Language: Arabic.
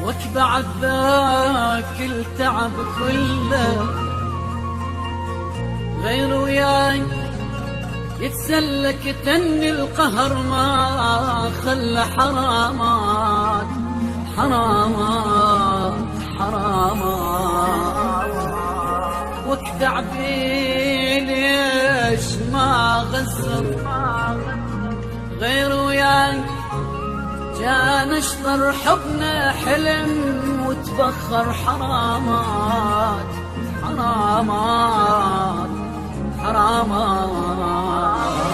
واتبع ذاك التعب كله، غير وياي يتسلك تني القهر ما خلى حرامات حرامات حرامات. وكتعبي ليش ما غزر غير وياي كان اشطر حبنا حلم وتبخر حرامات حرامات حرامات.